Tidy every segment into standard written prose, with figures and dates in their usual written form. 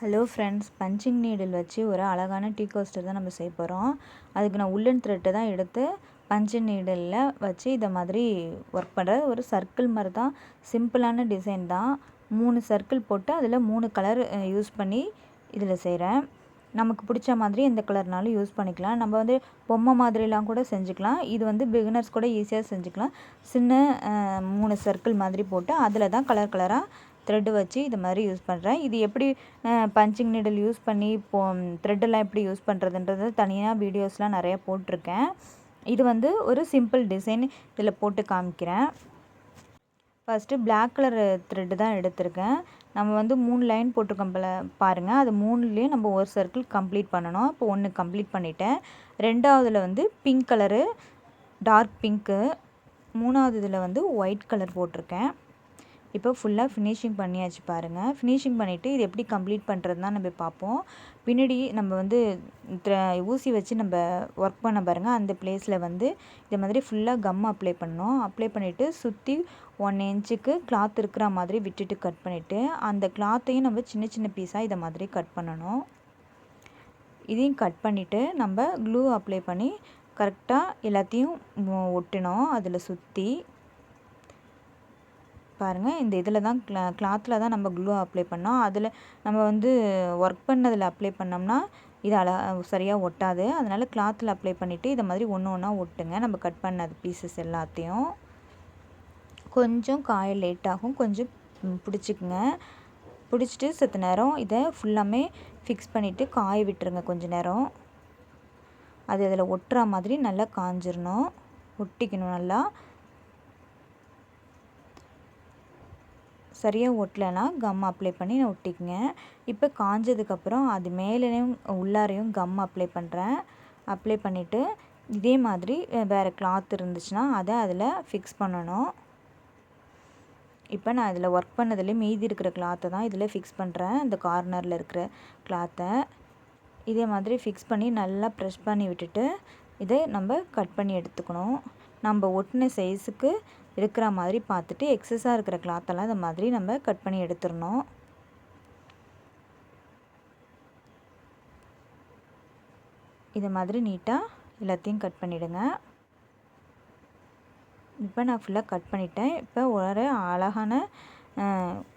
Hello friends, punching needle வச்சு ஒரு அழகான டீ கோஸ்டர் தான் நம்ம செய்ய போகிறோம். அதுக்கு நான் உள்ளன் த்ரெட்டை தான் எடுத்து பஞ்சிங் நீடிலில் வச்சு இதை மாதிரி ஒர்க் பண்ணுற ஒரு சர்க்கிள் மாதிரி தான். சிம்பிளான டிசைன் தான். 3 சர்க்கிள் போட்டு அதில் 3 கலர் யூஸ் பண்ணி இதில் செய்கிறேன். நமக்கு பிடிச்ச மாதிரி எந்த கலர்னாலும் யூஸ் பண்ணிக்கலாம். நம்ம வந்து பொம்மை மாதிரிலாம் கூட செஞ்சுக்கலாம். இது வந்து பிகினர்ஸ் கூட ஈஸியாக செஞ்சுக்கலாம். சின்ன 3 சர்க்கிள் மாதிரி போட்டு அதில் தான் கலர் கலராக த்ரெட்டு வச்சு இது மாதிரி யூஸ் பண்ணுறேன். இது எப்படி பஞ்சிங் நீடில் யூஸ் பண்ணி த்ரெட்டெல்லாம் எப்படி யூஸ் பண்ணுறதுன்றது தனியாக வீடியோஸ்லாம் நிறையா போட்டிருக்கேன். இது வந்து ஒரு சிம்பிள் டிசைன் இதில் போட்டு காமிக்கிறேன். ஃபஸ்ட்டு பிளாக் கலர் த்ரெட்டு தான் எடுத்திருக்கேன். நம்ம வந்து 3 லைன் போட்டிருக்கோம் பாருங்கள். அது 3லேயும் நம்ம ஒரு சர்க்கிள் கம்ப்ளீட் பண்ணணும். இப்போ 1 கம்ப்ளீட் பண்ணிட்டேன். 2வதுல வந்து பிங்க் கலரு, டார்க் பிங்க்கு. 3வது இதில் வந்து ஒயிட் கலர் போட்டிருக்கேன். இப்போ ஃபுல்லாக ஃபினிஷிங் பண்ணியாச்சு பாருங்கள். ஃபினிஷிங் பண்ணிவிட்டு இது எப்படி கம்ப்ளீட் பண்ணுறது தான் நம்ம பார்ப்போம். பின்னாடி நம்ம வந்து ஊசி வச்சு நம்ம ஒர்க் பண்ண பாருங்கள். அந்த பிளேஸில் வந்து இது மாதிரி ஃபுல்லாக கம் அப்ளை பண்ணணும். அப்ளை பண்ணிவிட்டு சுற்றி 1 இன்ச்சுக்கு கிளாத் இருக்கிற மாதிரி விட்டுட்டு கட் பண்ணிவிட்டு அந்த கிளாத்தையும் நம்ம சின்ன சின்ன பீஸாக இதை மாதிரி கட் பண்ணணும். இதையும் கட் பண்ணிவிட்டு நம்ம க்ளூ அப்ளை பண்ணி கரெக்டாக எல்லாத்தையும் ஒட்டணும். அதில் சுற்றி பாருங்கள். இந்த இதில் தான் கிளாத்தில் தான் நம்ம க்ளூ அப்ளை பண்ணோம். அதில் நம்ம வந்து ஒர்க் பண்ணதில் அப்ளை பண்ணோம்னா இது சரியாக ஒட்டாது. அதனால் கிளாத்தில் அப்ளை பண்ணிவிட்டு இதை மாதிரி ஒன்று ஒன்றா ஒட்டுங்க. நம்ம கட் பண்ண பீசஸ் எல்லாத்தையும் கொஞ்சம் காய லேட் ஆகும். கொஞ்சம் பிடிச்சிக்குங்க. பிடிச்சிட்டு சற்று நேரம் இதை ஃபுல்லாமே ஃபிக்ஸ் பண்ணிவிட்டு காய விட்டுருங்க. கொஞ்சம் நேரம் அது அதில் ஒட்டுற மாதிரி நல்லா காஞ்சிடணும். ஒட்டிக்கணும். நல்லா சரியாக ஒட்டலைன்னா கம் அப்ளை பண்ணி ஒட்டிக்கங்க. இப்போ காஞ்சதுக்கப்புறம் அது மேலேயும் உள்ளாரையும் கம் அப்ளை பண்ணுறேன். அப்ளை பண்ணிவிட்டு இதே மாதிரி வேறு கிளாத் இருந்துச்சுன்னா அதை அதில் ஃபிக்ஸ் பண்ணணும். இப்போ நான் இதில் ஒர்க் பண்ணதுலேயே மீதி இருக்கிற கிளாத்தை தான் இதில் ஃபிக்ஸ் பண்ணுறேன். இந்த கார்னரில் இருக்கிற கிளாத்தை இதே மாதிரி ஃபிக்ஸ் பண்ணி நல்லா ப்ரெஷ் பண்ணி விட்டுட்டு இதை நம்ம கட் பண்ணி எடுத்துக்கணும். நம்ம ஒட்டின சைஸுக்கு இருக்கிற மாதிரி பார்த்துட்டு எக்ஸஸாக இருக்கிற கிளாத்தெல்லாம் இந்த மாதிரி நம்ம கட் பண்ணி எடுத்துடணும். இதை மாதிரி நீட்டாக எல்லாத்தையும் கட் பண்ணிவிடுங்க. இப்போ நான் ஃபுல்லாக கட் பண்ணிட்டேன். இப்போ ஒரு அழகான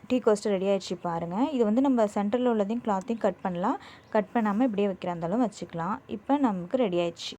டீ கோஸ்டர் ரெடி ஆகிடுச்சு பாருங்கள். இது வந்து நம்ம சென்டரில் உள்ளதையும் கிளாத்தையும் கட் பண்ணலாம். கட் பண்ணாமல் இப்படியே வைக்கிறா இருந்தாலும் வச்சுக்கலாம். இப்போ நமக்கு ரெடி ஆயிடுச்சு.